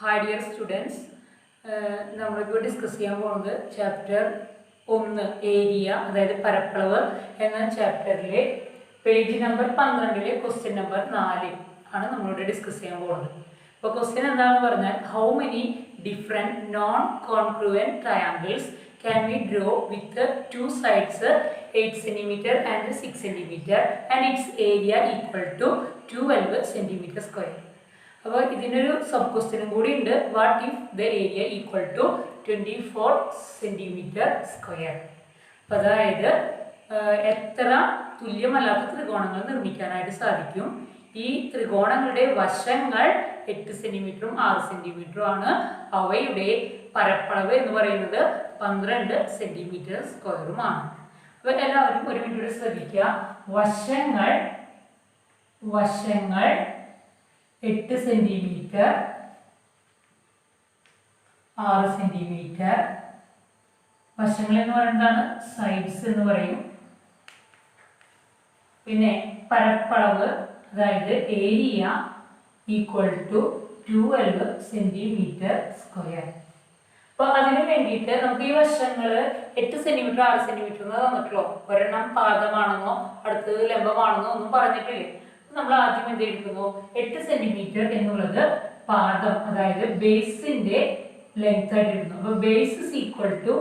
Hi dear students, നമ്മളിപ്പോൾ discuss ചെയ്യാൻ പോകുന്നത് ചാപ്റ്റർ 1 ഏരിയ അതായത് പരപ്പളവ് എന്ന ചാപ്റ്ററിലെ പേജ് നമ്പർ 12 ക്വസ്റ്റ്യൻ നമ്പർ 4 ആണ് നമ്മളിവിടെ ഡിസ്കസ് ചെയ്യാൻ പോകുന്നത്. അപ്പോൾ ക്വസ്റ്റ്യൻ എന്താണെന്ന് പറഞ്ഞാൽ how many different non congruent triangles can we draw with the two sides 8 cm and 6 cm and its area equal to 12 cm square. അപ്പോൾ ഇതിനൊരു സബ് ക്വസ്റ്റ്യനും കൂടി ഉണ്ട്. What if the area equal to 24 centimetre square. അപ്പോൾ അതായത് എത്ര തുല്യമല്ലാത്ത ത്രികോണങ്ങൾ നിർമ്മിക്കാനായിട്ട് സാധിക്കും. ഈ ത്രികോണങ്ങളുടെ വശങ്ങൾ 8 സെൻറ്റിമീറ്ററും 6 സെൻറ്റിമീറ്ററും ആണ്. അവയുടെ പരപ്പളവ് എന്ന് പറയുന്നത് 12 സെൻറ്റിമീറ്റർ സ്ക്വയറുമാണ്. അപ്പോൾ എല്ലാവരും ഒരു മിനിറ്റ് ശ്രദ്ധിക്കുക. വശങ്ങൾ 8 സെൻറ്റിമീറ്റർ 6 സെൻറ്റിമീറ്റർ. വശങ്ങൾ എന്ന് പറയുന്നതാണ് സൈഡ്സ് എന്ന് പറയും. പിന്നെ പരപ്പളവ് അതായത് area equal to 12 centimetre square. അപ്പോൾ അതിന് വേണ്ടിയിട്ട് നമുക്ക് ഈ വശങ്ങൾ 8 സെൻറ്റിമീറ്റർ 6 സെൻറ്റിമീറ്റർ എന്ന് തന്നിട്ടുള്ളൂ. ഒരെണ്ണം പാദമാണെന്നോ അടുത്തത് ലംബമാണെന്നോ ഒന്നും പറഞ്ഞിട്ടില്ലേ. നമ്മൾ ആദ്യം എന്ത് എടുക്കുന്നു, 8 സെൻറ്റിമീറ്റർ എന്നുള്ളത് പാദം അതായത് ബേസിന്റെ ലെങ്ത് ആയിട്ട് എടുക്കുന്നു. അപ്പോൾ base is equal to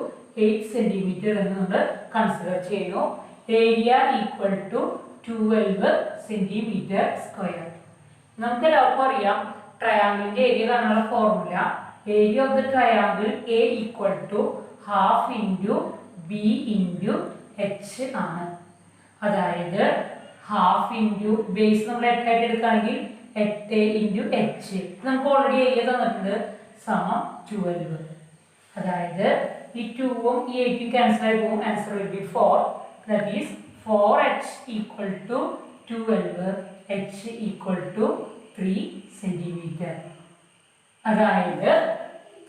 8 centimetre എന്ന് നമ്മൾ കൺസിഡർ ചെയ്യുന്നു. Area equal to 12 centimetre square. നമുക്ക് എല്ലാവർക്കും അറിയാം ട്രയാങ്കിളിന്റെ ഏരിയ കാണാനുള്ള formula area of the triangle A equal to half into B into H ആണ്. അതായത് ഹാഫ് ഇൻറ്റു ബേസ് നമ്മൾ 8 ആയിട്ട് എടുക്കുകയാണെങ്കിൽ 8 ഇൻറ്റു എച്ച് നമുക്ക് ഓൾറെഡി ഏരിയ തന്നിട്ടുണ്ട് സമം 12. അതായത് ഈ 2ഉം ഈ 8ഉം ക്യാൻസൽ ആയി പോകും. Answer will be 4. That is 4h equal to 12 h equal to 3 centimetre. അതായത്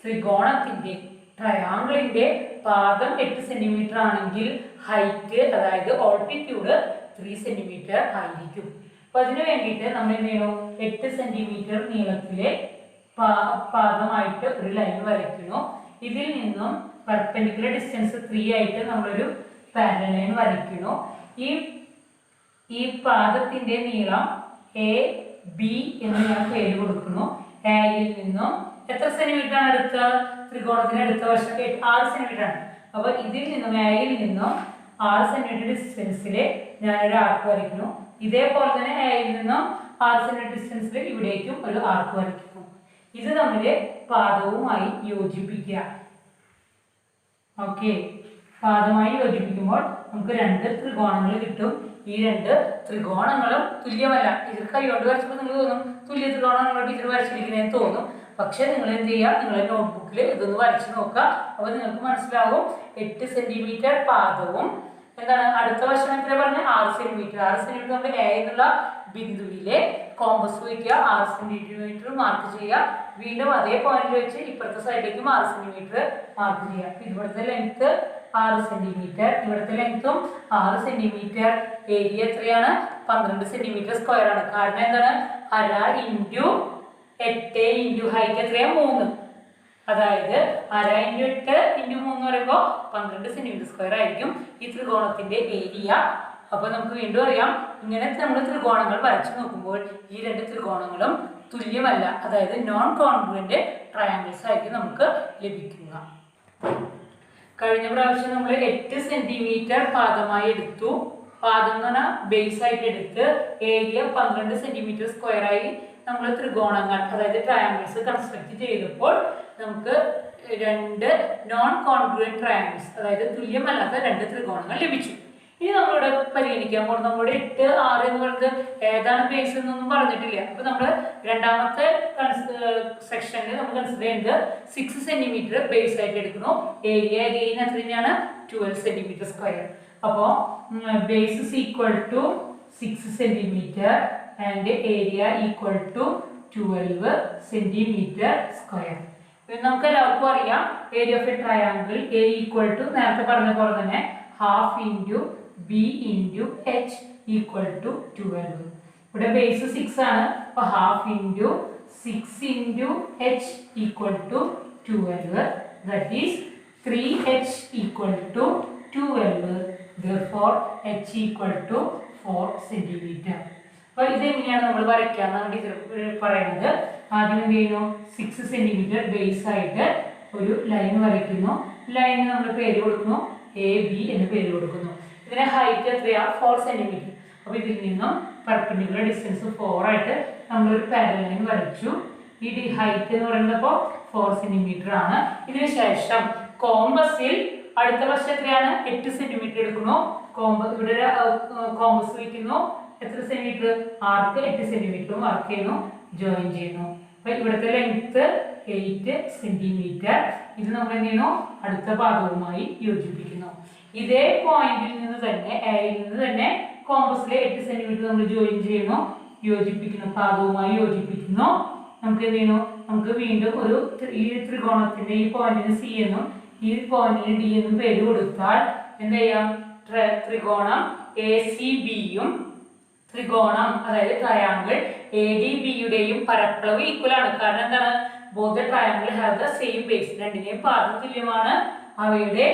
ത്രികോണത്തിന്റെ ട്രയാങ്കിളിന്റെ പാദം 8 സെൻറ്റിമീറ്റർ ആണെങ്കിൽ ഹൈറ്റ് അതായത് ഓൾട്ടിറ്റ്യൂഡ് 3 സെൻറ്റിമീറ്റർ ആയിരിക്കും. അപ്പോൾ അതിന് വേണ്ടിയിട്ട് നമ്മൾ എന്ത് ചെയ്യണം, 8 സെൻറ്റിമീറ്റർ നീളത്തിലെ പാദമായിട്ട് ഒരു ലൈൻ വരയ്ക്കുന്നു. ഇതിൽ നിന്നും പെർപെൻഡിക്കുലർ ഡിസ്റ്റൻസ് 3 ആയിട്ട് നമ്മളൊരു പാരലൽ ലൈൻ വരയ്ക്കുന്നു. ഈ പാദത്തിന്റെ നീളം എ ബി എന്ന് ഞാൻ പേര് കൊടുക്കുന്നു. എയിൽ നിന്നും എത്ര സെന്റിമീറ്റർ ആണ് എടുക്കുക, ത്രികോണത്തിന് അടുത്ത വശം 6 സെന്റിമീറ്റർ ആണ്. അപ്പോൾ ഇതിൽ നിന്നും എയിൽ നിന്നും 6 സെന്റിമീറ്റർ ഡിസ്റ്റൻസിൽ ഞാനൊരു ആർക്ക് വരയ്ക്കുന്നു. ഇതേപോലെ തന്നെ എയിൽ നിന്നും 6 സെന്റിമീറ്റർ ഡിസ്റ്റൻസിൽ ഇവിടേക്കും ഒരു ആർക്ക് വരയ്ക്കുന്നു. ഇത് തമ്മിൽ പാദവുമായി യോജിപ്പിക്കുക. ഓക്കെ, പാദമായി യോജിപ്പിക്കുമ്പോൾ നമുക്ക് 2 ത്രികോണങ്ങൾ കിട്ടും. ഈ 2 ത്രികോണങ്ങളും തുല്യമല്ല. ടീച്ചർ കൈകൊണ്ട് വരച്ചപ്പോൾ നിങ്ങൾ തോന്നും തുല്യ ത്രികോണങ്ങളോ ടീച്ചർ വരച്ചിരിക്കുന്നതെന്ന് തോന്നും. പക്ഷെ നിങ്ങൾ എന്ത് ചെയ്യുക, നിങ്ങളുടെ നോട്ട്ബുക്കിൽ ഇതൊന്ന് വരച്ച് നോക്കുക. അപ്പോൾ നിങ്ങൾക്ക് മനസ്സിലാവും 8 സെൻറ്റിമീറ്റർ പാദവും എന്താണ് അടുത്ത വശം എത്ര പറഞ്ഞ 6 സെൻറ്റിമീറ്റർ. 6 സെൻറ്റിമീറ്റർ നമ്മൾ എ എന്നുള്ള ബിന്ദുവിലെ കോമ്പസ് വയ്ക്കുക, 6 സെൻറ്റിമീറ്റർ മാർക്ക് ചെയ്യുക. വീണ്ടും അതേ പോയിന്റ് വെച്ച് ഇപ്പുറത്തെ സൈഡിലേക്കും 6 സെൻറ്റിമീറ്റർ മാർക്ക് ചെയ്യുക. ഇവിടുത്തെ ലെങ്ത് 6 സെൻറ്റിമീറ്റർ, ഇവിടുത്തെ ലെങ്ത്തും 6 സെൻറ്റിമീറ്റർ. ഏരിയ എത്രയാണ്, 12 സെൻറ്റിമീറ്റർ സ്ക്വയർ ആണ്. കാരണം എന്താണ്, 1/2 ഇൻറ്റു 8 ഇൻറ്റു ഹൈറ്റ് എത്രയാണ് 3. അതായത് 1/2 ഇൻറ്റു 8 ഇൻറ്റു 3 എന്ന് പറയുമ്പോൾ 12 സെൻറ്റിമീറ്റർ സ്ക്വയർ ആയിരിക്കും ഈ ത്രികോണത്തിന്റെ ഏരിയ. അപ്പോൾ നമുക്ക് വീണ്ടും അറിയാം, ഇങ്ങനെ നമ്മൾ ത്രികോണങ്ങൾ വരച്ചു നോക്കുമ്പോൾ ഈ 2 ത്രികോണങ്ങളും തുല്യമല്ല. അതായത് നോൺ കോൺഗ്രുവന്റ് ട്രയാങ്കിൾസ് ആയിരിക്കും നമുക്ക് ലഭിക്കുക. കഴിഞ്ഞ പ്രാവശ്യം നമ്മൾ 8 സെൻറ്റിമീറ്റർ പാദമായി എടുത്തു. പാദം എന്ന് പറഞ്ഞാൽ ബേസ് ആയിട്ട് എടുത്ത് ഏരിയ 12 സെൻറ്റിമീറ്റർ സ്ക്വയർ ആയി നമ്മൾ ത്രികോണങ്ങൾ അതായത് ട്രയാങ്കിൾസ് കൺസ്ട്രക്ട് ചെയ്തപ്പോൾ നമുക്ക് 2 നോൺ കോൺഗ്രുവന്റ് ട്രയാങ്കിൾസ് അതായത് തുല്യമല്ലാത്ത 2 ത്രികോണങ്ങൾ ലഭിച്ചു. ഇനി നമ്മളിവിടെ പരിഗണിക്കാൻ പോകുന്നത് നമ്മളോട് 8, 6 എന്ന് പറയുന്നത് ഏതാണ് ബേസ് എന്നൊന്നും പറഞ്ഞിട്ടില്ല. അപ്പൊ നമ്മൾ രണ്ടാമത്തെ സെക്ഷനിൽ നമ്മൾ കൺസിഡർ ചെയ്യുന്നത് 6 സെൻറ്റിമീറ്റർ ബേസ് ആയിട്ട് എടുക്കുന്നു. ഏരിയ ഗെയിൻ എത്ര തന്നെയാണ് 12 സെൻറ്റിമീറ്റർ സ്ക്വയർ. അപ്പോൾ base is equal to 6 centimetre and area equal to 12 centimetre square. നമുക്ക് എല്ലാവർക്കും അറിയാം area of a triangle A equal to നേരത്തെ പറഞ്ഞ പോലെ തന്നെ half into B into H equal to 12. ഇവിടെ ബേസ് 6 ആണ്. അപ്പോൾ half into 6 into h equal to 12. That is 3h equal to 12. Therefore, h equal to 4 centimeter. അപ്പോൾ ഇതെങ്ങനെയാണ് നമ്മൾ വരയ്ക്കാന്നാണ് ഇത് പറയുന്നത്. ആദ്യം എന്ത് ചെയ്യുന്നു, 6 സെന്റിമീറ്റർ ബേസ് ആയിട്ട് ഒരു ലൈൻ വരയ്ക്കുന്നു. ലൈനിന് നമ്മൾ പേര് കൊടുക്കുന്നു, എ ബി എന്ന് പേര് കൊടുക്കുന്നു. ഇതിന്റെ ഹൈറ്റ് എത്രയാണ്, 4 സെന്റിമീറ്റർ. അപ്പോൾ ഇതിൽ നിന്നും പെർപെൻഡിക്കുലർ ഡിസ്റ്റൻസ് 4 ആയിട്ട് നമ്മളൊരു പാരലൽ ലൈൻ വരച്ചു. ഈ ഹൈറ്റ് എന്ന് പറയുന്നത് അപ്പോൾ 4 സെന്റിമീറ്റർ ആണ്. ഇതിന് ശേഷം കോമ്പസിൽ അടുത്ത വശം എത്രയാണ്, 8 സെന്റിമീറ്റർ എടുക്കുന്നു. ഇവിടെ കോമ്പസ് വയ്ക്കുന്നു. എത്ര സെന്റിമീറ്റർ, ആർക്ക് 8 സെന്റിമീറ്ററും മാർക്ക് ചെയ്യുന്നു, ജോയിൻ ചെയ്യുന്നു. അപ്പൊ ഇവിടുത്തെ ലെങ്ത് 8 സെന്റിമീറ്റർ. ഇത് നമ്മൾ എന്ത് ചെയ്യുന്നു, അടുത്ത ഭാഗവുമായി യോജിപ്പിക്കുന്നു. ഇതേ പോയിന്റിൽ നിന്ന് തന്നെ, എയിൽ നിന്ന് തന്നെ കോമ്പസിലെ 8 സെന്റിമീറ്റർ നമ്മൾ ജോയിൻ ചെയ്യുന്നു, യോജിപ്പിക്കുന്നു, ഭാഗവുമായി യോജിപ്പിക്കുന്നു. നമുക്ക് എന്ത് ചെയ്യുന്നു, നമുക്ക് വീണ്ടും ഒരു ഈ ത്രികോണത്തിന്റെ ഈ പോയിന്റിന് സി എന്നും ഈ പോയിന്റിന് ഡി എന്നും പേര് കൊടുത്താൽ എന്ത് ചെയ്യാം, ത്രികോണം എ സി ബിയും ത്രികോണം അതായത് ട്രയാങ്കിൾ എ ഡി ബിയുടെയും പരപ്പളവ് ഈക്വൽ ആണ്. കാരണം എന്താണ്, both triangle have the same base. രണ്ടിനെയും പാദം തുല്യമാണ്, അവയുടെ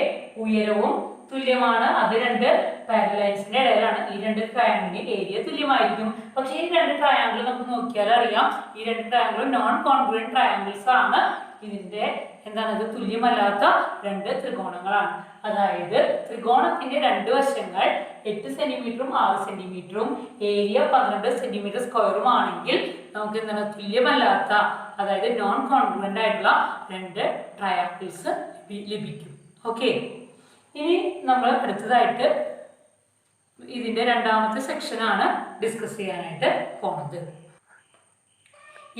ഉയരവും തുല്യമാണ്. അത് രണ്ട് പാരലൈൻസിന്റെ ഇടയിലാണ്. ഈ രണ്ട് ട്രയാങ്കിളിന്റെ ഏരിയ തുല്യമായിരിക്കും. പക്ഷേ ഈ രണ്ട് ട്രയാങ്കിൾ നമുക്ക് നോക്കിയാൽ അറിയാം, ഈ രണ്ട് ട്രയാങ്കിളും നോൺ കോൺഗ്രുവന്റ് ട്രയാങ്കിൾസ് ആണ്. ഇതിന്റെ എന്താണ്, ഇത് തുല്യമല്ലാത്ത രണ്ട് ത്രികോണങ്ങളാണ്. അതായത് ത്രികോണത്തിന്റെ രണ്ട് വശങ്ങൾ 8 സെന്റിമീറ്ററും 6 സെന്റിമീറ്ററും ഏരിയ 12 സെന്റിമീറ്റർ സ്ക്വയറും ആണെങ്കിൽ നമുക്ക് എന്താണ്, തുല്യമല്ലാത്ത അതായത് നോൺ കോൺഗ്രുവന്റ് ആയിട്ടുള്ള രണ്ട് ട്രയാങ്കിൾസ് ലഭിക്കും. ഓക്കെ, ഇനി നമ്മൾ അടുത്തതായിട്ട് ഇതിന്റെ രണ്ടാമത്തെ സെക്ഷനാണ് ഡിസ്കസ് ചെയ്യാനായിട്ട് പോണത്.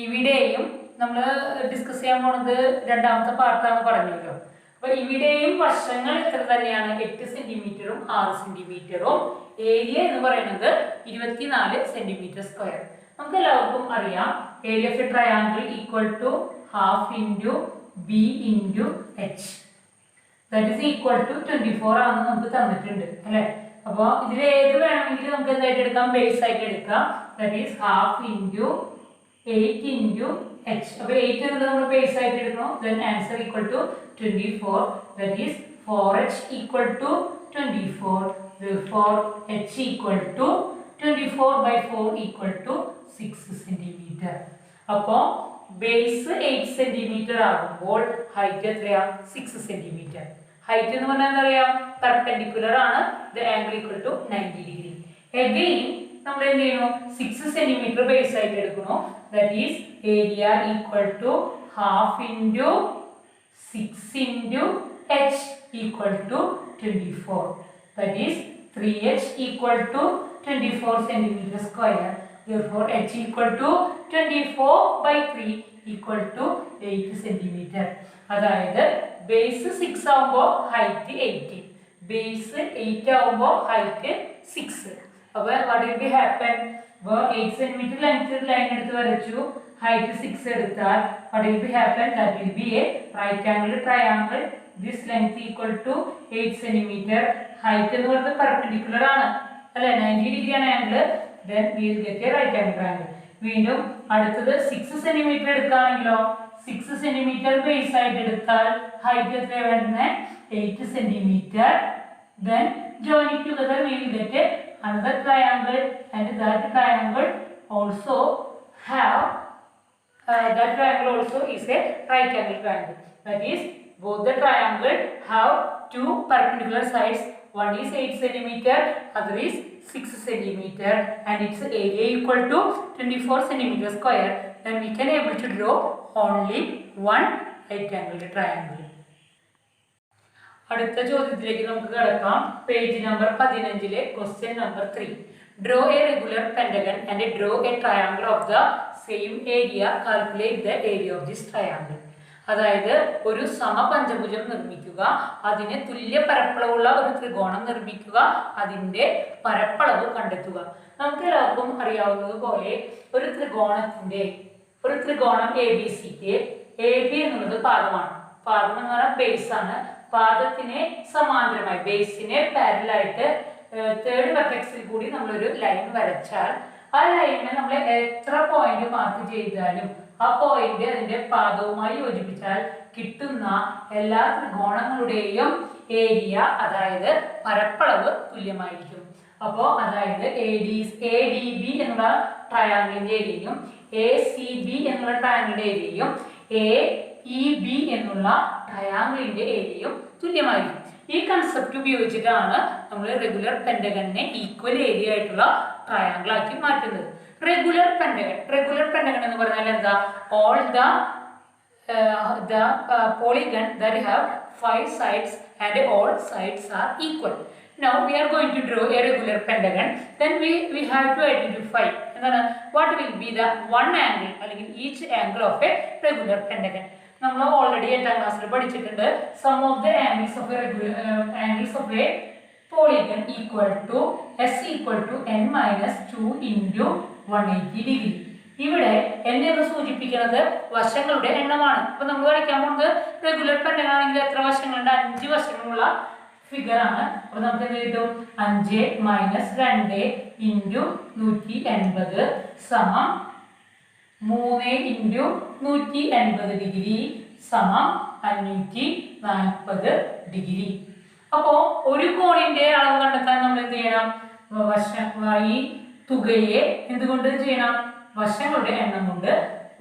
ഇവിടെയും നമ്മൾ ഡിസ്കസ് ചെയ്യാൻ പോണത് രണ്ടാമത്തെ പാർട്ടാണെന്ന് പറഞ്ഞല്ലോ. അപ്പൊ ഇവിടെയും വശങ്ങൾ എത്ര തന്നെയാണ്, 8 സെന്റിമീറ്ററും 6 സെന്റിമീറ്ററും. ഏരിയ എന്ന് പറയുന്നത് 24 സെന്റിമീറ്റർ സ്ക്വയർ. നമുക്ക് എല്ലാവർക്കും അറിയാം, area of a triangle equal to half into B into H. That is equal to 24 ആണെന്ന് നമുക്ക് തന്നിട്ടുണ്ട് അല്ലെ. അപ്പോൾ ഇതിൽ ഏത് വേണമെങ്കിലും നമുക്ക് എന്തായിട്ട് എടുക്കാം, ബേസ് ആയിട്ട് എടുക്കാം. That is half into 8 into h. അപ്പോൾ 8 എന്നുള്ളത് നമ്മൾ ബേസ് ആയിട്ട് എടുക്കണം. then answer equal to 24. that is 4h equal to 24. therefore h equal to 24 by 4 equal to 6 centimeter. അപ്പോൾ ബേസ് 8 സെന്റിമീറ്റർ ആകുമ്പോൾ ഹൈറ്റ് എത്രയാ, 6 സെന്റിമീറ്റർ. ഹൈറ്റ് എന്ന് പറഞ്ഞാൽ എന്താ പറയാ, പെർപെൻഡിക്കുലർ ആണ്. the angle equal to 90 degree. again നമ്മൾ എന്ത് ചെയ്യുന്നു, 6 സെന്റിമീറ്റർ ബേസ് ആയിട്ട് എടുക്കുന്നു. that is area equal to half into 6 into h equal to 24. that is 3h equal to 24 centimeter square. therefore h equal to 24 by 3 equal to 8 centimeter. അതായത് base 6 ആവുമ്പോൾ height 8, base 8 ആവുമ്പോൾ height 6. അപ്പോൾ what will be happen, അപ്പോൾ 8 centimetre length line എടുത്ത് വരച്ചു, height 6 എടുത്താൽ what will be happen, that will be a right angle triangle. this length equal to 8 centimetre. Height എന്ന് പറയുന്നത് പെർപെൻഡിക്കുലർ ആണ് അല്ലെ, 90 ഡിഗ്രി ആണ് angle. then we will get a right angle triangle. വീണ്ടും അടുത്തത് 6 സെന്റിമീറ്റർ എടുക്കുകയാണെങ്കിലോ, 6 സെന്റിമീറ്റർ ബേസ് ആയിട്ട് എടുത്താൽ height എത്ര വരുന്നത്, 8 centimetre. then join it together we will get a another triangle, and that triangle also have that triangle also is a right angle triangle. that is both the triangle have two perpendicular sides. one is 8 centimeter, other is 6 centimeter, and its area equal to 24 centimeter square. then we can able to draw only one right angle triangle. അടുത്ത ചോദ്യത്തിലേക്ക് നമുക്ക് കടക്കാം. Page number 15-ലെ question number 3. Draw a regular pentagon and draw a triangle of the same area. Calculate the area of this triangle. അതായത് ഒരു സമപഞ്ചഭുജം നിർമ്മിക്കുക, അതിന് തുല്യ പരപ്പളവുള്ള ഒരു ത്രികോണം നിർമ്മിക്കുക, അതിന്റെ പരപ്പളവ് കണ്ടെത്തുക. നമുക്ക് എല്ലാവർക്കും അറിയാവുന്നതുപോലെ ഒരു ത്രികോണം എ ബി സിക്ക് എ ബി എന്നുള്ളത് പാദമാണ്. പാദം എന്ന് പറഞ്ഞാൽ ബേസ് ആണ്. പാദത്തിന് സമാന്തരമായി ബേസിനെ പാരലായിട്ട് തേർഡ് വെർട്ടെക്സിൽ കൂടി നമ്മളൊരു ലൈൻ വരച്ചാൽ ആ ലൈനിനെ നമ്മൾ എത്ര പോയിന്റ് മാർക്ക് ചെയ്താലും ആ പോയിന്റ് അതിന്റെ പാദവുമായി യോജിപ്പിച്ചാൽ കിട്ടുന്ന എല്ലാ ത്രികോണങ്ങളുടെയും ഏരിയ അതായത് പരപ്പളവ് തുല്യമായിരിക്കും. അപ്പോൾ അതായത് എ ഡി ബി എന്നുള്ള ട്രയാങ്കിളിന്റെ ഏരിയയും എ സി ബി എന്നുള്ള ട്രയാങ്കിളിന്റെ ഏരിയയും എ ഇ ബി എന്നുള്ള ട്രയാങ്കിളിന്റെ ഏരിയയും തുല്യമായിരിക്കും. ഈ കൺസെപ്റ്റ് ഉപയോഗിച്ചിട്ടാണ് നമ്മൾ റെഗുലർ പെന്റഗണിനെ ഈക്വൽ ഏരിയ ആയിട്ടുള്ള ട്രയാങ്കിൾ ആക്കി മാറ്റുന്നത്. റെഗുലർ പെന്റഗൺ എന്ന് പറഞ്ഞാൽ എന്താ? All the polygon that have 5 sides and all sides are equal. Now we are going to draw a regular pentagon. Then we have to identify what will be the one angle അല്ലെങ്കിൽ each angle of a regular pentagon. നമ്മൾ already 8ാം ക്ലാസ്സിൽ പഠിച്ചിട്ടുണ്ട്. Sum of the angles of a polygon s equal to n minus 2 into 180 degree. ഇവിടെ n എന്ന് സൂചിപ്പിക്കുന്നത് വശങ്ങളുടെ എണ്ണമാണ്. അപ്പോൾ നമ്മൾ വരയ്ക്കാൻ പോകുന്നത് റെഗുലർ പെന്റഗൺ ആണെങ്കിൽ എത്ര വശങ്ങളുണ്ട്? 5 വശങ്ങളുള്ള ഫിഗർ ആണ്. അപ്പോൾ നമുക്ക് എന്ത് കിട്ടും? 5 - 2 × 180 സമം 3 × 180 ഡിഗ്രി സമം 540 ഡിഗ്രി. അപ്പോൾ ഒരു കോണിന്റെ അളവ് കണ്ടെത്താൻ നമ്മൾ എന്ത് ചെയ്യണം? ഈ തുകയെ എന്തുകൊണ്ട് ചെയ്യണം? വശങ്ങളുടെ എണ്ണം കൊണ്ട്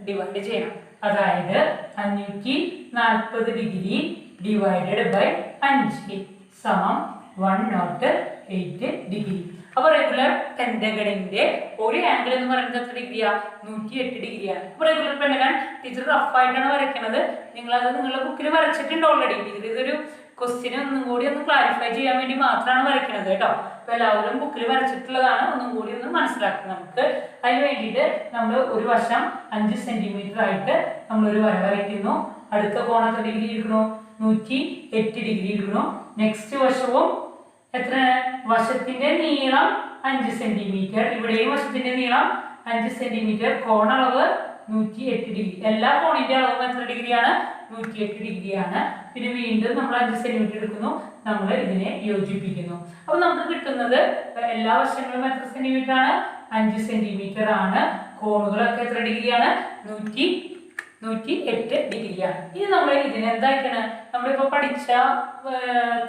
ഡിവൈഡ് ചെയ്യണം. അതായത് 540 ഡിഗ്രി ഡിവൈഡഡ് ബൈ 5 സമം 108 ഡിഗ്രി. അപ്പോൾ റെഗുലർ പെന്റഗണിന്റെ ഒരു ആംഗിൾ എന്ന് പറയുന്നത് എത്ര ഡിഗ്രിയാ? 108 ഡിഗ്രിയാണ്. അപ്പോൾ റെഗുലർ പെന്റഗൺ ടീച്ചർ റഫ് ആയിട്ടാണ് വരയ്ക്കുന്നത്. നിങ്ങളത് നിങ്ങളുടെ ബുക്കിൽ വരച്ചിട്ടുണ്ട് ഓൾറെഡി. ടീച്ചർ ഇതൊരു ക്വസ്റ്റ്യൻ ഒന്നും കൂടി ഒന്ന് ക്ലാരിഫൈ ചെയ്യാൻ വേണ്ടി മാത്രമാണ് വരയ്ക്കുന്നത് കേട്ടോ. അപ്പോൾ എല്ലാവരും ബുക്കിൽ വരച്ചിട്ടുള്ളതാണ്. ഒന്നും കൂടി ഒന്ന് മനസ്സിലാക്കുക നമുക്ക്. അതിന് വേണ്ടിയിട്ട് നമ്മൾ ഒരു വശം 5 സെന്റിമീറ്റർ ആയിട്ട് നമ്മളൊരു വര വരയ്ക്കുന്നു. അടുത്ത കോൺ എത്ര ഡിഗ്രി എടുക്കണു? 108 ഡിഗ്രി എടുക്കണു. നെക്സ്റ്റ് വശവും എത്ര? വശത്തിന്റെ നീളം 5 സെന്റിമീറ്റർ. ഇവിടെയും വശത്തിന്റെ നീളം 5 സെന്റിമീറ്റർ. കോണളവ് 108 ഡിഗ്രി. എല്ലാ കോണിന്റെ അളവും എത്ര ഡിഗ്രിയാണ്? 108 ഡിഗ്രിയാണ്. പിന്നെ വീണ്ടും നമ്മൾ 5 സെന്റിമീറ്റർ എടുക്കുന്നു. നമ്മൾ ഇതിനെ യോജിപ്പിക്കുന്നു. അപ്പോൾ നമുക്ക് കിട്ടുന്നത് എല്ലാ വശങ്ങളും എത്ര സെന്റിമീറ്റർ ആണ്? 5 സെന്റിമീറ്റർ ആണ്. കോണുകളൊക്കെ എത്ര ഡിഗ്രിയാണ്? 108 ഡിഗ്രിയാണ്. ഇനി നമ്മൾ ഇതിനെ എന്തായിട്ടാണ് നമ്മളിപ്പോൾ പഠിച്ച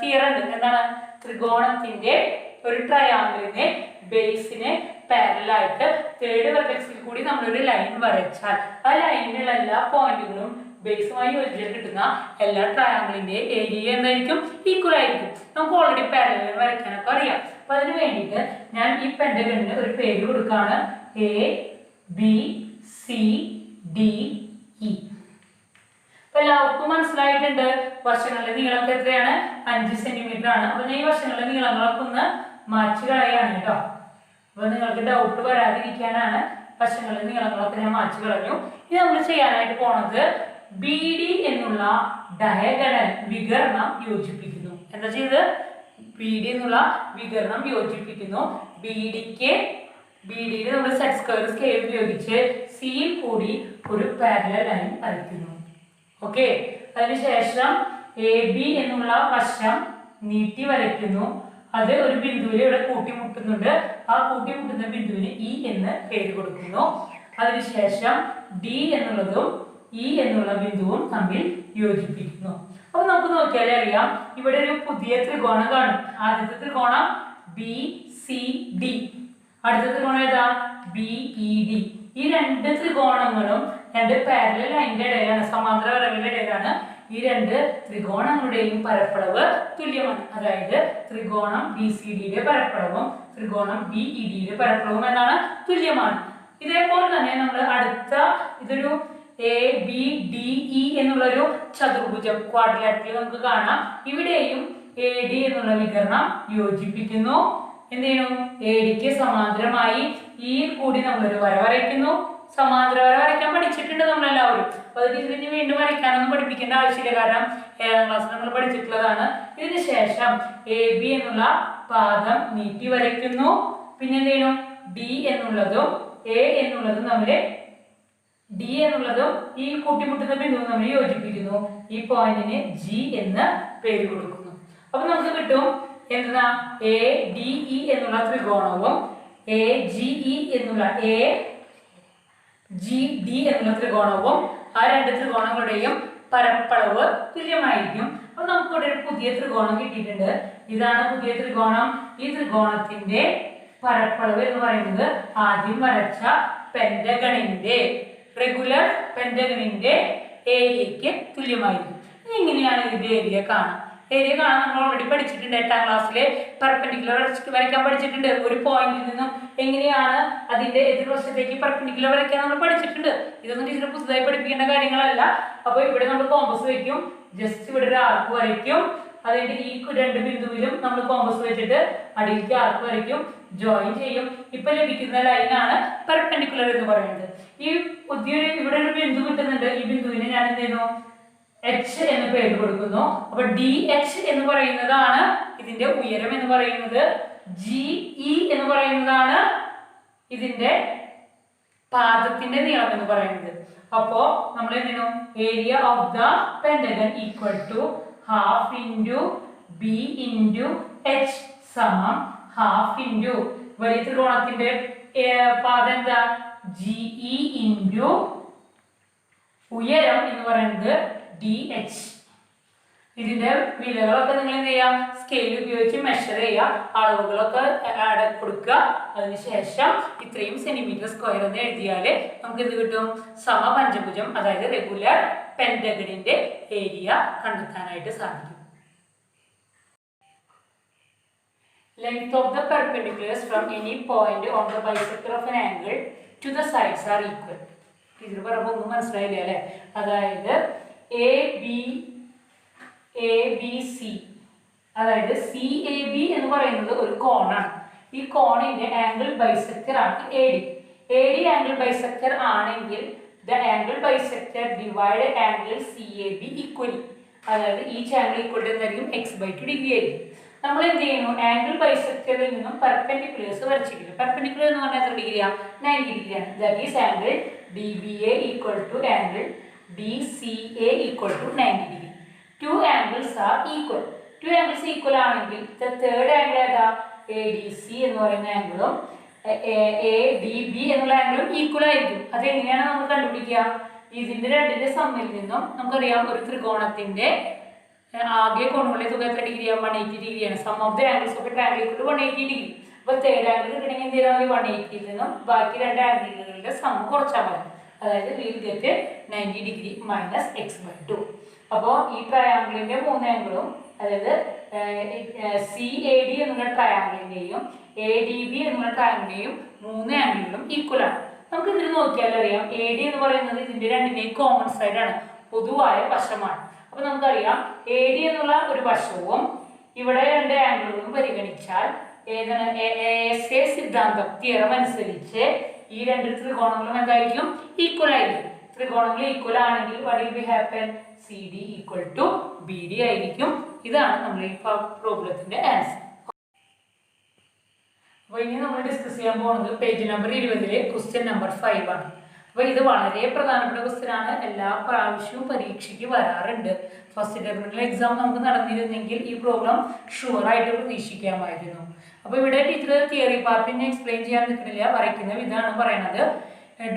തിയറം ഉണ്ട്. എന്താണ്? ത്രികോണത്തിന്റെ ഒരു ട്രയാങ്കിളിനെ ബേസിനെ പാരലായിട്ട് തേർഡ് വെർട്ടെക്സിൽ കൂടി നമ്മളൊരു ലൈൻ വരച്ചാൽ ആ ലൈനിലുള്ള എല്ലാ പോയിന്റുകളും ബേസുമായി യോജിച്ച് കിട്ടുന്ന എല്ലാ ട്രയാങ്കിളിന്റെ ഏരിയ എന്തായിരിക്കും? ഈക്വൽ ആയിരിക്കും. നമുക്ക് ഓൾറെഡി പാരലൽ വരയ്ക്കാനൊക്കെ അറിയാം. അപ്പൊ അതിന് വേണ്ടിയിട്ട് ഞാൻ ഈ പെന്റഗണിന് ഒരു പേര് കൊടുക്കുകയാണ്. ABCDE. അപ്പൊ എല്ലാവർക്കും മനസ്സിലായിട്ടുണ്ട്. വശങ്ങളുടെ നീളമൊക്കെ എത്രയാണ്? 5 സെന്റിമീറ്റർ ആണ്. അപ്പൊ ഞാൻ ഈ വശങ്ങളുടെ നീളങ്ങളൊക്കെ ഒന്ന് മാറ്റി കളയാണ് കേട്ടോ. അപ്പൊ നിങ്ങൾക്ക് ഡൗട്ട് വരാതിരിക്കാനാണ് വശങ്ങളുടെ നീളങ്ങളൊക്കെ ഞാൻ മാറ്റി കളഞ്ഞു. ഇനി നമ്മൾ ചെയ്യാനായിട്ട് പോണത് BD എന്നുള്ള ഡയഗണൽ വികരണം യോജിപ്പിക്കുന്നു. എന്താ ചെയ്ത്? BD എന്നുള്ള വികരണം യോജിപ്പിക്കുന്നു. BDയിൽ നമ്മൾ സെറ്റ് സ്ക്വയർ സ്കെയിൽ ഉപയോഗിച്ച് സിയിൽ കൂടി ഒരു പാരലൽ ലൈൻ വരയ്ക്കുന്നു. ഓക്കെ. അതിനുശേഷം AB എന്നുള്ള വശം നീട്ടി വരയ്ക്കുന്നു. അത് ഒരു ബിന്ദുവിൽ ഇവിടെ കൂട്ടിമുട്ടുന്നുണ്ട്. ആ കൂട്ടിമുട്ടുന്ന ബിന്ദുവിന് E എന്ന് പേര് കൊടുക്കുന്നു. അതിനുശേഷം D എന്നുള്ളതും E എന്നുള്ള ബിന്ദുവും തമ്മിൽ യോജിപ്പിക്കുന്നു. അപ്പൊ നമുക്ക് നോക്കിയാലേ അറിയാം. ഇവിടെ ഒരു പുതിയ ത്രികോണം കാണും. ആദ്യത്തെ ത്രികോണം BCD. അടുത്ത ത്രികോണം ഏതാ? BED. ഈ രണ്ട് ത്രികോണങ്ങളും രണ്ട് പാരലൽ ലൈനിന്റെ ഇടയിലാണ്, സമാന്തര വരകളുടെ ഇടയിലാണ്. ഈ രണ്ട് ത്രികോണങ്ങളുടെയും പരപ്പളവ് തുല്യമാണ്. അതായത് ത്രികോണം BCDയുടെ പരപ്പളവും ത്രികോണം BEDയുടെ പരപ്പളവും എന്താണ്? തുല്യമാണ്. ഇതേപോലെ തന്നെ നമ്മൾ അടുത്ത ഇതൊരു ABDE എന്നുള്ളൊരു ചതുർഭുജം ക്വാഡ്രിലാറ്ററൽ നമുക്ക് കാണാം. ഇവിടെയും AD എന്നുള്ള വികരണം യോജിപ്പിക്കുന്നു. എന്ത് ചെയ്യുന്നു? ADക്ക് സമാന്തരമായി ഈ കൂടി നമ്മളൊരു വര വരയ്ക്കുന്നു. സമാന്തര വര വരയ്ക്കാൻ പഠിച്ചിട്ടുണ്ട് നമ്മളെല്ലാവരും. അപ്പൊ അത് ഇതിന് വീണ്ടും വരയ്ക്കാനൊന്നും പഠിപ്പിക്കേണ്ട ആവശ്യമില്ല. കാരണം 7ാം ക്ലാസ്സിൽ നമ്മൾ പഠിച്ചിട്ടുള്ളതാണ്. ഇതിന് ശേഷം AB എന്നുള്ള പാദം നീട്ടി വരയ്ക്കുന്നു. പിന്നെ എന്ത് ചെയ്യുന്നു? D എന്നുള്ളതും A എന്നുള്ളതും തമ്മിൽ D എന്നുള്ളതും ഈ കൂട്ടിമുട്ടുന്ന ബിന്ദുവും നമ്മൾ യോജിപ്പിക്കുന്നു. ഈ പോയിന്റിന് G എന്ന് പേര് കൊടുക്കുന്നു. അപ്പൊ നമുക്ക് കിട്ടും എന്താ? ADE എന്നുള്ള ത്രികോണവും AGE എന്നുള്ള ജി ഡി എന്നുള്ള ത്രികോണവും ആ രണ്ട് ത്രികോണങ്ങളുടെയും പരപ്പളവ് തുല്യമായിരിക്കും. അപ്പൊ നമുക്ക് ഇവിടെ ഒരു പുതിയ ത്രികോണം കിട്ടിയിട്ടുണ്ട്. ഇതാണ് പുതിയ ത്രികോണം. ഈ ത്രികോണത്തിന്റെ പരപ്പളവ് എന്ന് പറയുന്നത് ആദ്യം വരച്ച പെന്റഗണിന്റെ റെഗുലർ പെന്റഗണിന്റെ ഏരിയക്ക് തുല്യമായിരിക്കും. എങ്ങനെയാണ് ഇതിന്റെ ഏരിയ കാണാം? ഏരിയ കാണാൻ നമ്മൾ ഓൾറെഡി പഠിച്ചിട്ടുണ്ട്. 8ാം ക്ലാസ്സിലെ പെർപെൻഡിക്കുലർ വരയ്ക്കാൻ പഠിച്ചിട്ടുണ്ട്. ഒരു പോയിന്റിൽ നിന്നും എങ്ങനെയാണ് അതിന്റെ എതിർവശത്തേക്ക് പെർപെൻഡിക്കുലർ വരയ്ക്കാൻ നമ്മൾ പഠിച്ചിട്ടുണ്ട്. ഇതൊന്നും ടീച്ചർ പുതുതായി പഠിപ്പിക്കേണ്ട കാര്യങ്ങളല്ല. അപ്പൊ ഇവിടെ നമ്മൾ കോമ്പസ് വയ്ക്കും. ജസ്റ്റ് ഇവിടെ ഒരു ആർക്ക് വരയ്ക്കും. അതിന്റെ ഈ രണ്ട് ബിന്ദുവിലും നമ്മൾ കോമ്പസ് വെച്ചിട്ട് അടിയിലേക്ക് ആർക്ക് വരയ്ക്കും, ജോയിൻ ചെയ്യും. ഇപ്പൊ ലഭിക്കുന്ന ലൈനാണ് പെർപെൻഡിക്കുലർ എന്ന് പറയുന്നത്. ഈ പുതിയൊരു ഇവിടെ ഒരു ബിന്ദു കിട്ടുന്നുണ്ട്. ഈ ബിന്ദുവിനെ ഞാൻ എന്ത് ചെയ്യുന്നു, എച്ച് എന്ന് പേര് കൊടുക്കുന്നു. അപ്പൊ ഡി എച്ച് എന്ന് പറയുന്നതാണ് ഇതിന്റെ ഉയരം എന്ന് പറയുന്നത്. ജി ഇ എന്ന് പറയുന്നതാണ് ഇതിന്റെ പാദത്തിന്റെ നീളം എന്ന് പറയുന്നത്. അപ്പോ നമ്മൾ എന്ത് ചെയ്യുന്നു, area of the pentagon equal to half into B into H സമം ഹാഫ് ഇൻറ്റു വലിയ ത്രികോണത്തിന്റെ പാദം എന്താ, ജി ഇ ഇൻറ്റു ഉയരം എന്ന് പറയുന്നത് ഡി എച്ച്. ഇതിന്റെ വിലകളൊക്കെ നിങ്ങൾ എന്ത് ചെയ്യാം, സ്കെയിൽ ഉപയോഗിച്ച് മെഷർ ചെയ്യുക, അളവുകളൊക്കെ കൊടുക്കുക. അതിനുശേഷം ഇത്രയും സെന്റിമീറ്റർ സ്ക്വയർ എന്ന് എഴുതിയാൽ നമുക്ക് എന്ത് കിട്ടും, സമപഞ്ചഭുജം അതായത് റെഗുലർ പെന്റഗണിന്റെ ഏരിയ കണ്ടെത്താനായിട്ട് സാധിക്കും. Length of the perpendiculars from any point on the bisector of an angle to the sides are equal. ഇതിൽ പറയുമ്പോൾ ഒന്നും മനസ്സിലായില്ല അല്ലെ? അതായത് എ ബി സി, അതായത് സി എ ബി എന്ന് പറയുന്നത് ഒരു കോണാണ്. ഈ കോണിന്റെ ആംഗിൾ ബൈസെക്ടർ ആണ് എ ഡി ആംഗിൾ ബൈസെക്ടർ ആണെങ്കിൽ the angle bisector divide angle C A B equally, അതായത് ഈച്ച് ആംഗിൾ ഈക്വൽ ടു എന്തായിരിക്കും, x/2 ഡിഗ്രി ആയിരിക്കും. നമ്മൾ എന്ത് ചെയ്യുന്നു, ആംഗിൾ ബൈസെക്ടറിൽ നിന്നും പെർപെൻഡിക്കുലേഴ്സ് വരച്ചിരിക്കുന്നു. പെർപെൻഡിക്കുലർ എന്ന് പറഞ്ഞാൽ എത്ര ഡിഗ്രിയാണ്, 90 ഡിഗ്രിയാണ്. That is angle D B A equal to angle D C A equal to 90 degree. Two angles are equal. Two angles equal ആണെങ്കിൽ the third angle ഏതാ, എ ഡി സി എന്ന് പറയുന്ന ആംഗിളും എ ഡി ബി എന്നുള്ള ആംഗിളും equal ആയിരിക്കും. അതെങ്ങനെയാണ് നമ്മൾ കണ്ടുപിടിക്കുക, ഇതിന്റെ രണ്ടിന്റെ സമ്മിൽ നിന്നും നമുക്കറിയാം ഒരു ത്രികോണത്തിന്റെ ആകെ കോണുകളുടെ തുക എത്ര ഡിഗ്രിയാണ്, 180 ഡിഗ്രിയാണ്. Sum of the angles of a triangle equal to 180 degree. അപ്പോൾ തേർഡ് ആംഗിൾ കിട്ടണമെങ്കിൽ എന്ത് ചെയ്താൽ 180ൽ നിന്നും ബാക്കി രണ്ട് ആംഗിളുകളുടെ സം കുറച്ചാൽ മതി. അതായത് will get 90 degree minus x/2. അപ്പോൾ ഈ ട്രയാംഗിളിന്റെ മൂന്ന് ആംഗിളും, അതായത് സി എ ഡി എന്നുള്ള ട്രയാംഗിളിന്റെയും എ ഡി ബി എന്നുള്ള ട്രയാംഗിളിന്റെയും മൂന്ന് ആംഗിളുകളും ഈക്വൽ ആണ്. നമുക്ക് ഇതിൽ നോക്കിയാൽ അറിയാം, എ ഡി എന്ന് പറയുന്നത് ഇതിന്റെ രണ്ടിന്റെയും കോമൺ സൈഡ് ആണ്, പൊതുവായ വശമാണ്. അപ്പൊ നമുക്കറിയാം എ ഡി എന്നുള്ള ഒരു വശവും ഇവിടെ രണ്ട് ആംഗിളുകളും പരിഗണിച്ചാൽ ഏതാണ്, സിദ്ധാന്തം തിയറം അനുസരിച്ച് ഈ രണ്ട് ത്രികോണങ്ങളും എന്തായിരിക്കും, ഈക്വൽ ആയിരിക്കും. ത്രികോണങ്ങൾ ഈക്വൽ ആണെങ്കിൽ what will be happen, C D equal to B D ആയിരിക്കും. ഇതാണ് നമ്മൾ ഈ പ്രോബ്ലത്തിന്റെ ആൻസർ. അപ്പോൾ ഇനി നമ്മൾ ഡിസ്കസ് ചെയ്യാൻ പോകുന്നത് പേജ് നമ്പർ 20 ക്വസ്റ്റ്യൻ നമ്പർ 5 ആണ്. അപ്പോൾ ഇത് വളരെ പ്രധാനപ്പെട്ട ക്വസ്റ്റ്യൻ ആണ്. എല്ലാ പ്രാവശ്യവും പരീക്ഷയ്ക്ക് വരാറുണ്ട്. ഫസ്റ്റ് ടെർമിനൽ എക്സാം നമുക്ക് നടന്നിരുന്നെങ്കിൽ ഈ പ്രോബ്ലം ഷുവറായിട്ട് പ്രതീക്ഷിക്കാമായിരുന്നു. അപ്പോൾ ഇവിടെ ടീച്ചർ തിയറി പാർട്ടിനെ എക്സ്പ്ലെയിൻ ചെയ്യാൻ നിൽക്കുന്നില്ല, വരയ്ക്കുന്ന വിധമാണ് പറയുന്നത്.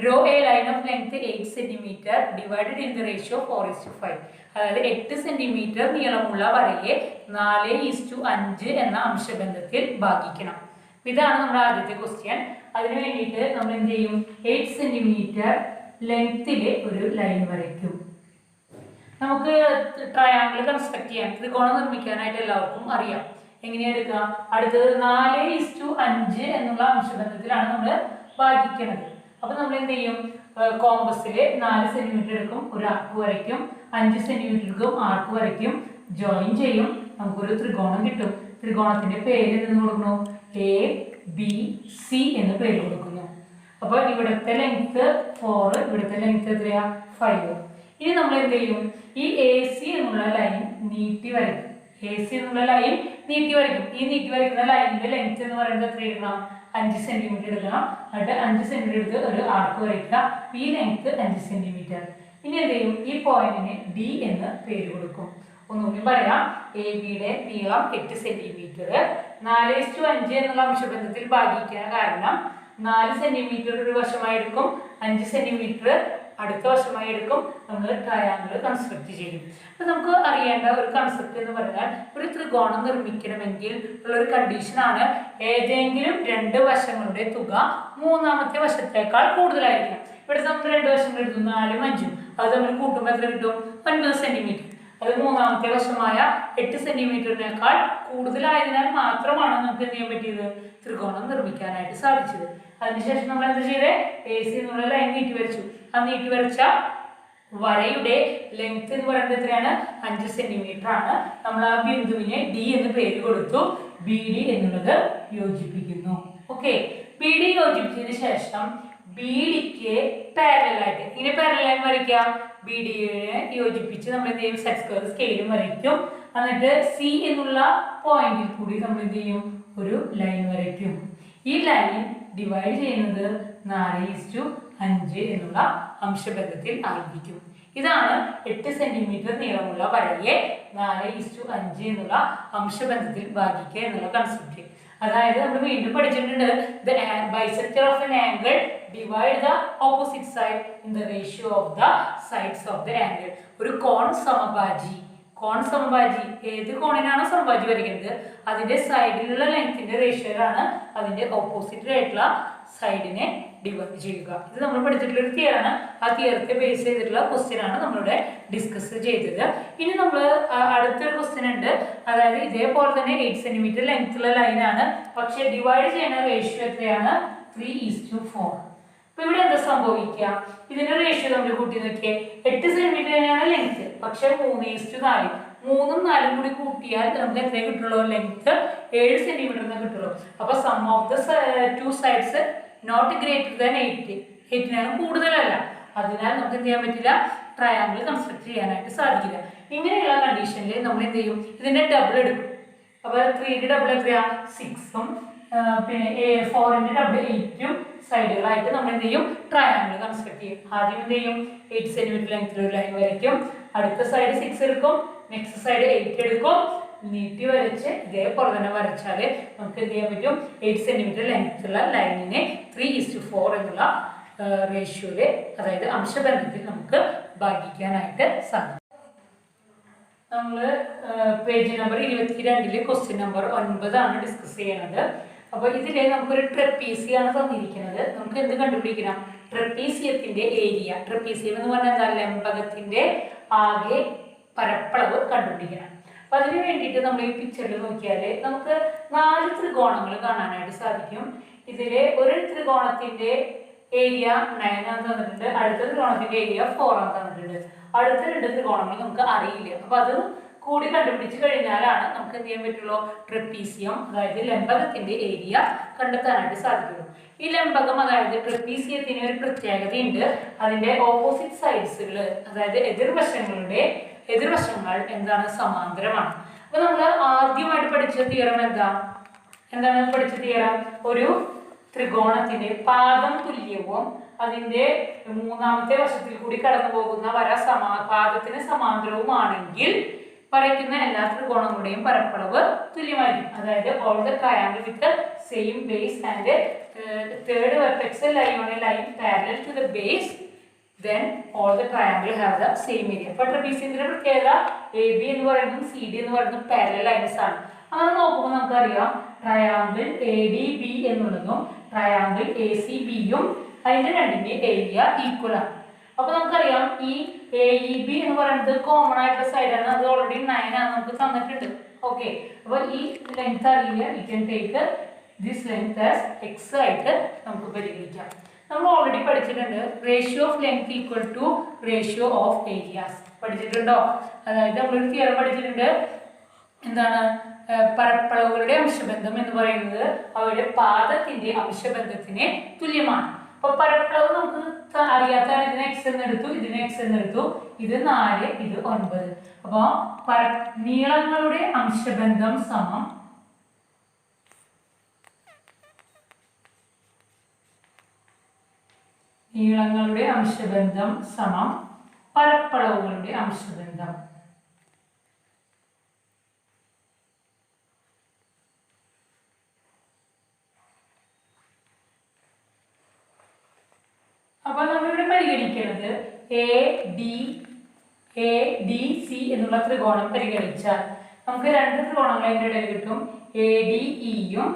Draw A line of length 8 centimetre divided in the ratio 4:5. അതായത് 8 സെന്റിമീറ്റർ നീളമുള്ള വരയെ 4:5 എന്ന അംശബന്ധത്തിൽ ഭാഗിക്കണം. ഇതാണ് നമ്മുടെ ആദ്യത്തെ ക്വസ്റ്റ്യൻ. അതിന് വേണ്ടിയിട്ട് നമ്മൾ എന്ത് ചെയ്യും, 8 സെന്റിമീറ്റർ ലെങ്തില് ഒരു ലൈൻ വരയ്ക്കും. നമുക്ക് ട്രയാങ്കിൾ കൺസ്ട്രക്ട് ചെയ്യാൻ, ത്രികോണം നിർമ്മിക്കാനായിട്ട് എല്ലാവർക്കും അറിയാം. എങ്ങനെയാ എടുക്കുക, അടുത്തത് 4:5 എന്നുള്ള അംശബന്ധത്തിലാണ് നമ്മൾ ഭാഗിക്കുന്നത്. അപ്പൊ നമ്മൾ എന്ത് ചെയ്യും, കോമ്പസിൽ 4 സെന്റിമീറ്റർ എടുക്കും, ഒരു ആർക്ക് വരയ്ക്കും, 5 സെന്റിമീറ്റർ എടുക്കും, ആർക്ക് വരയ്ക്കും, ജോയിൻ ചെയ്യും, നമുക്കൊരു ത്രികോണം കിട്ടും. ത്രികോണത്തിന്റെ പേര് എന്ന് കൊടുക്കുന്നു, എ ബി സി എന്ന് പേര് കൊടുക്കുന്നു. അപ്പൊ ഇവിടുത്തെ ലെങ്ത് 4, ഇവിടുത്തെ ലെങ്ത് എത്രയാ, 5. ഇനി നമ്മൾ എന്ത് ചെയ്യും, ഈ എ സി എന്നുള്ള ലൈൻ നീട്ടി വരയ്ക്കും. എ സി എന്നുള്ള ലൈൻ നീട്ടി വരയ്ക്കും. ഈ നീട്ടി വരയ്ക്കുന്ന ലൈനിന്റെ ലെങ്ത് എന്ന് പറയുന്നത് എത്ര എടുക്കണം, 5 സെന്റിമീറ്റർ എടുക്കണം. എന്നിട്ട് 5 സെന്റിമീറ്റർ എടുത്ത് ഒരു ആർക്ക് വരയ്ക്കുക. ഈ ലെങ്ത് 5 സെന്റിമീറ്റർ. ഇനി എന്ത് ചെയ്യും, ഈ പോയിന്റിന് ഡി എന്ന് പേര് കൊടുക്കും. ഒന്നുകൂടി പറയാം, എ ബിയുടെ നീളം 8 സെന്റിമീറ്റർ 4:5 എന്നുള്ള അംശബന്ധത്തിൽ ഭാഗിക്കാൻ കാരണം 4 സെന്റിമീറ്റർ ഒരു വശമായി എടുക്കും, 5 സെന്റിമീറ്റർ അടുത്ത വശമായി എടുക്കും. നമ്മൾ ട്രയാങ്കിൾ കൺസ്ട്രക്ട് ചെയ്യും. അപ്പൊ നമുക്ക് അറിയേണ്ട ഒരു കൺസെപ്റ്റ് എന്ന് പറഞ്ഞാൽ ഒരു ത്രികോണം നിർമ്മിക്കണമെങ്കിൽ ഉള്ളൊരു കണ്ടീഷനാണ് ഏതെങ്കിലും 2 വശങ്ങളുടെ തുക മൂന്നാമത്തെ വശത്തേക്കാൾ കൂടുതലായിരിക്കണം. ഇവിടെ നമ്മൾ 2 വശങ്ങൾ എടുത്തു, 4ഉം 5ഉം, അത് തമ്മിൽ കൂട്ടുമ്പോൾ എത്ര കിട്ടും? 9 സെന്റിമീറ്റർ. അത് മൂന്നാമത്തെ വശമായ 8 സെന്റിമീറ്ററിനേക്കാൾ കൂടുതലായതിനാൽ മാത്രമാണ് നമുക്ക് എന്ത് ചെയ്യാൻ പറ്റിയത്? ത്രികോണം നിർമ്മിക്കാനായിട്ട് സാധിച്ചത്. അതിനുശേഷം നമ്മൾ എന്താ ചെയ്തേ? എ സി എന്നുള്ള ലൈൻ നീട്ടി വരച്ചു. ആ നീട്ടി വരച്ച വരയുടെ ലെങ്ത് എന്ന് പറയുന്നത് എത്രയാണ്? 5 സെന്റിമീറ്റർ ആണ്. നമ്മൾ ആ ബിന്ദുവിനെ ഡി എന്ന് പേര് കൊടുത്തു. ബി ഡി എന്നുള്ളത് യോജിപ്പിക്കുന്നു. ഓക്കെ, ബി ഡി യോജിപ്പിച്ചതിന് ശേഷം ബി ഡിക്ക് പാരലായിട്ട് ഇങ്ങനെ പാരലായി വരയ്ക്കാം. ബി ഡിയെ യോജിപ്പിച്ച് നമ്മൾ എന്ത് ചെയ്യും? സെറ്റ് സ്ക്വയർ സ്കെയിലും വരയ്ക്കും. എന്നിട്ട് സി എന്നുള്ള പോയിന്റിൽ കൂടി നമ്മൾ എന്ത് ചെയ്യും? ഒരു ലൈൻ വരയ്ക്കും. ഈ ലൈൻ ഡിവൈഡ് ചെയ്യുന്നത് 4:5 എന്നുള്ള അംശബന്ധത്തിൽ ആയിരിക്കും. ഇതാണ് 8 സെന്റിമീറ്റർ നീളമുള്ള വരയെ 4:5 എന്നുള്ള അംശബന്ധത്തിൽ ഭാഗിക്കുക എന്നുള്ള കൺസെപ്റ്റ്. അതായത് നമ്മൾ വീണ്ടും പഠിച്ചിട്ടുണ്ട്, the bisector of an angle divide the opposite side in the ratio of the sides of the angle. ഒരു കോൺ സമഭാജി, കോൺ സമഭാജി ഏത് കോണിനാണ് സമഭാജി വരയ്ക്കുന്നത് അതിന്റെ സൈഡിലുള്ള ലെങ്ത്തിന്റെ റേഷ്യോയിലാണ് അതിന്റെ ഓപ്പോസിറ്റ് ആയിട്ടുള്ള സൈഡിനെ ഡിവൈഡ് ചെയ്യുക. ഇത് നമ്മൾ പഠിച്ചിട്ടുള്ള ഒരു തിയറാണ്. ആ തിയറത്തെ ബേസ് ചെയ്തിട്ടുള്ള ക്വസ്റ്റ്യൻ ആണ് നമ്മളിവിടെ ഡിസ്കസ് ചെയ്തത്. ഇനി നമ്മൾ അടുത്തൊരു ക്വസ്റ്റ്യൻ ഉണ്ട്. അതായത് ഇതേപോലെ തന്നെ 8 സെന്റിമീറ്റർ ലെങ്ത് ഉള്ള ലൈനാണ്, പക്ഷെ ഡിവൈഡ് ചെയ്യുന്ന റേഷ്യോ എത്രയാണ്? 3:4. അപ്പൊ ഇവിടെ എന്താ സംഭവിക്കുക? ഇതിന്റെ റേഷ്യോ നമ്മൾ കൂട്ടി നോക്കിയേ. 8 സെന്റിമീറ്റർ തന്നെയാണ് ലെങ്ത്, പക്ഷെ 3:4. 3ഉം 4ഉം കൂടി കൂട്ടിയാൽ നമുക്ക് എത്ര കിട്ടുള്ളൂ? ലെങ്ത് 7 സെന്റിമീറ്റർ കിട്ടുള്ളൂ. അപ്പൊ sum of the 2 sides not greater than 8. 8നാണ് കൂടുതലല്ല. അതിനാൽ നമുക്ക് എന്ത് ചെയ്യാൻ പറ്റില്ല? ട്രയാങ്കിൾ കൺസ്ട്രക്ട് ചെയ്യാനായിട്ട് സാധിക്കില്ല. ഇങ്ങനെയുള്ള കണ്ടീഷനിൽ നമ്മൾ എന്ത് ചെയ്യും? ഇതിന്റെ ഡബിൾ എടുക്കും. അപ്പൊ 3ന്റെ ഡബിൾ എത്രയാ? 6ഉം പിന്നെ 4ന്റെ ഡബിൾ 8ഉം സൈഡുകളായിട്ട് നമ്മൾ എന്ത് ചെയ്യും? ട്രയാങ്കിൾ കൺസ്ട്രക്ട് ചെയ്യും. ആദ്യം എന്ത് ചെയ്യും? 8 സെന്റിമീറ്റർ ലെങ്ത്തിൽ ഒരു ലൈൻ വരയ്ക്കും. അടുത്ത സൈഡ് 6 എടുക്കും, നെക്സ്റ്റ് സൈഡ് 8 എടുക്കും. നീട്ടി വരച്ച് ഇതേപോലെ തന്നെ വരച്ചാല് നമുക്ക് എന്ത് ചെയ്യാൻ പറ്റും? 8 സെന്റിമീറ്റർ ലെങ്ത്തുള്ള ലൈനിനെ 3:4 എന്നുള്ള റേഷ്യോയില്, അതായത് അംശബന്ധത്തിൽ നമുക്ക് ഭാഗിക്കാനായിട്ട് സാധിക്കും. നമ്മൾ പേജ് നമ്പർ 22 ക്വസ്റ്റ്യൻ നമ്പർ 9 ആണ് ഡിസ്കസ് ചെയ്യുന്നത്. അപ്പോൾ ഇതിലെ നമുക്കൊരു ട്രപ്പീസിയാണ് തന്നിരിക്കുന്നത്. നമുക്ക് എന്ത് കണ്ടുപിടിക്കണം? ട്രപ്പീസിയത്തിന്റെ ഏരിയ. ട്രപ്പീസിയം എന്ന് പറഞ്ഞാൽ എന്താ? ലംബകത്തിന്റെ ആകെ പരപ്പളവ് കണ്ടുപിടിക്കണം. അപ്പൊ അതിന് വേണ്ടിയിട്ട് നമ്മൾ ഈ പിക്ചറിൽ നോക്കിയാൽ നമുക്ക് 4 ത്രികോണങ്ങൾ കാണാനായിട്ട് സാധിക്കും. ഇതിലെ ഒരു ത്രികോണത്തിന്റെ ഏരിയ 9 ആണ് തന്നിട്ടുണ്ട്, അടുത്ത ത്രികോണത്തിന്റെ ഏരിയ 4 ആണ് തന്നിട്ടുണ്ട്. അടുത്ത 2 ത്രികോണങ്ങൾ നമുക്ക് അറിയില്ല. അപ്പൊ അത് കൂടി കണ്ടുപിടിച്ച് കഴിഞ്ഞാലാണ് നമുക്ക് എന്ത് ചെയ്യാൻ പറ്റുള്ളൂ? ട്രപ്പീസിയം, അതായത് ലംബകത്തിന്റെ ഏരിയ കണ്ടെത്താനായിട്ട് സാധിക്കുള്ളൂ. ഈ ലംബകം, അതായത് ട്രപ്പീസിയത്തിന് ഒരു പ്രത്യേകതയുണ്ട്. അതിന്റെ ഓപ്പോസിറ്റ് സൈഡ്സുകൾ, അതായത് എതിർവശങ്ങൾ എന്താണ്? സമാന്തരമാണ്. അപ്പൊ നമ്മൾ ആദ്യമായിട്ട് പഠിച്ച തിയറം എന്താണ് പഠിച്ച തിയറം? ഒരു ത്രികോണത്തിന്റെ പാദം തുല്യവും അതിന്റെ മൂന്നാമത്തെ വശത്തിൽ കൂടി കടന്നു പോകുന്ന വര പാദത്തിന് സമാന്തരവുമാണെങ്കിൽ വരയ്ക്കുന്ന എല്ലാ ത്രികോണങ്ങളുടെയും പരപ്പളവ് തുല്യമായിരിക്കും. അതായത് all the triangle with the same base and third vertex lie on a line parallel to the base, then all the triangle have the same area. അപ്പോൾ ട്രപ്പീസിയത്തിന്റെ പ്രത്യേകത എ ബി എന്ന് പറയുന്നതും സി ഡി എന്ന് പറയുന്നതും പാരലൽ ലൈൻസ് ആണ്. അങ്ങനെ നോക്കുമ്പോൾ നമുക്കറിയാം ട്രയാങ്കിൾ എ ഡി ബി എന്നുള്ളതും ട്രയാങ്കിൾ എ സി ബിയും അതിന്റെ രണ്ടിന്റെ ഏരിയ ഈക്വൽ ആണ്. അപ്പൊ നമുക്കറിയാം ഈ എ ഇ ബി എന്ന് പറയുന്നത് കോമൺ ആയിട്ടുള്ള സൈഡാണ്. അത് ഓൾറെഡി 9 ആണ് നമുക്ക് തന്നിട്ടുണ്ട്. ഓക്കെ, അപ്പൊ ഈ ലെങ്ത് അറിയില്ല, you can take this length as X ആയിട്ട് നമുക്ക് പരിഗണിക്കാം. നമ്മൾ ഓൾറെഡി പഠിച്ചിട്ടുണ്ട് ratio of length equal to ratio of areas. പഠിച്ചിട്ടുണ്ടോ? അതായത് നമ്മളൊരു തിയറം പഠിച്ചിട്ടുണ്ട്. എന്താണ്? പരപ്പളവുകളുടെ അംശബന്ധം എന്ന് പറയുന്നത് അവരുടെ പാദത്തിന്റെ അംശബന്ധത്തിന് തുല്യമാണ്. അപ്പൊ പരപ്പളവ് നമുക്ക് അറിയാത്താണ്. ഇതിന് എക്സ് എന്നെടുത്തു, ഇതിന് എക്സ് എന്നെടുത്തു, ഇത് 4, ഇത് 9. അപ്പൊ നീളങ്ങളുടെ അംശബന്ധം സമം പരപ്പളവുകളുടെ അംശബന്ധം. അപ്പോൾ നമ്മളിവിടെ പരിഗണിക്കുന്നത് എ ഡി സി എന്നുള്ള ത്രികോണം പരിഗണിച്ചാൽ നമുക്ക് രണ്ട് ത്രികോണങ്ങൾ അതിൻ്റെ ഇടയിൽ കിട്ടും. എ ഡി ഇയും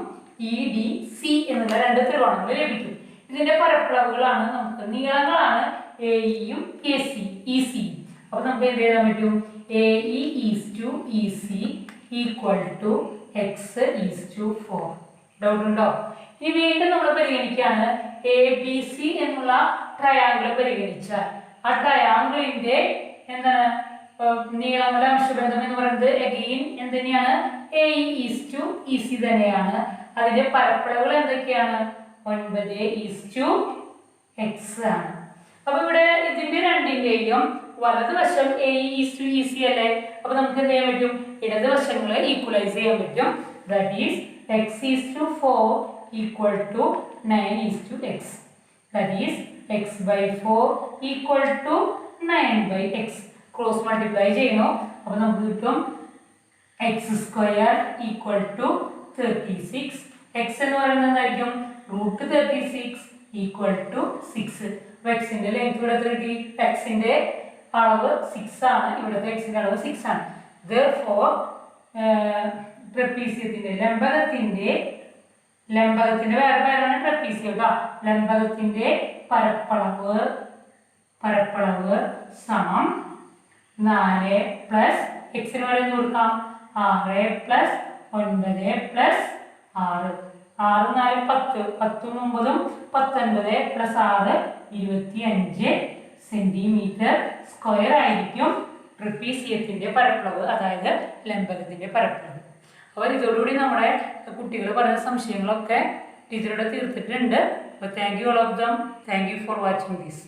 ഇ ഡി സി എന്നുള്ള രണ്ട് ത്രികോണങ്ങൾ ലഭിക്കും. ഇതിന്റെ പരപ്പളവുകളാണ് നമുക്ക് നീളങ്ങളാണ് എ ഇയും എ സി ഇ സി. അപ്പോൾ നമുക്ക് എന്ത് ചെയ്യാൻ പറ്റും? A E is to E C equal to X is to 4. Doubt ഉണ്ടോ? ഇനി വീണ്ടും നമ്മൾ പരിഗണിക്കുകയാണ് എ ബി സി എന്നുള്ള ട്രയാങ്കിൾ പരിഗണിച്ചാൽ ആ ട്രയാങ്കിളിന്റെ എന്താണ് നീളങ്ങളുടെ അംശബന്ധം എന്ന് പറയുന്നത് അഗെയിൻ എന്ത് തന്നെയാണ്? A is to E C തന്നെയാണ്. അതിന്റെ പരപ്പളവുകൾ എന്തൊക്കെയാണ്? 9:x ആണ്. അപ്പൊ ഇവിടെ ഇതിന്റെ രണ്ടിന്റെയും വലതുവശം A is to E C അല്ലേ? അപ്പൊ നമുക്ക് എന്ത് ചെയ്യാൻ പറ്റും? ഇടതുവശങ്ങളെ ഈക്വലൈസ് ചെയ്യാൻ പറ്റും. That is x is to 4 equal to 9 is to x. That is x/4 equal to 9/x. Cross multiply ചെയ്യണോ? അപ്പൊ നമുക്ക് കിട്ടും x² ഈക്വൽ ടു 36. x എന്ന് പറയുന്നത് എന്തായിരിക്കും? √36 ഈക്വൽ ടു 6. അപ്പോൾ എക്സിന്റെ ലെങ്ത് ഇവിടെ കിട്ടി. എക്സിന്റെ അളവ് 6 ആണ്. ഇവിടുത്തെ എക്സിന്റെ അളവ് 6 ആണ്. Therefore ട്രപ്പീസിയത്തിന്റെ ലംബകത്തിന്റെ വേറെ പേരാണ് ട്രപ്പീസിയം. ലംബകത്തിന്റെ പരപ്പളവ് സമം 4 പ്ലസ് എക്സിന് പറയുന്നത് കൊടുക്കാം 6 plus 9 plus 6. 6 4 10 10 9 19 plus 6 25 centimetre square ആയിരിക്കും ട്രപ്പീസിയത്തിന്റെ പരപ്പളവ്, അതായത് ലംബകത്തിന്റെ പരപ്പളവ്. അപ്പോൾ ഇതോടുകൂടി നമ്മുടെ കുട്ടികൾ പറയുന്ന സംശയങ്ങളൊക്കെ ടീച്ചറുടെ തീർത്തിട്ടുണ്ട്. അപ്പോൾ thank you all of them. Thank you for watching this.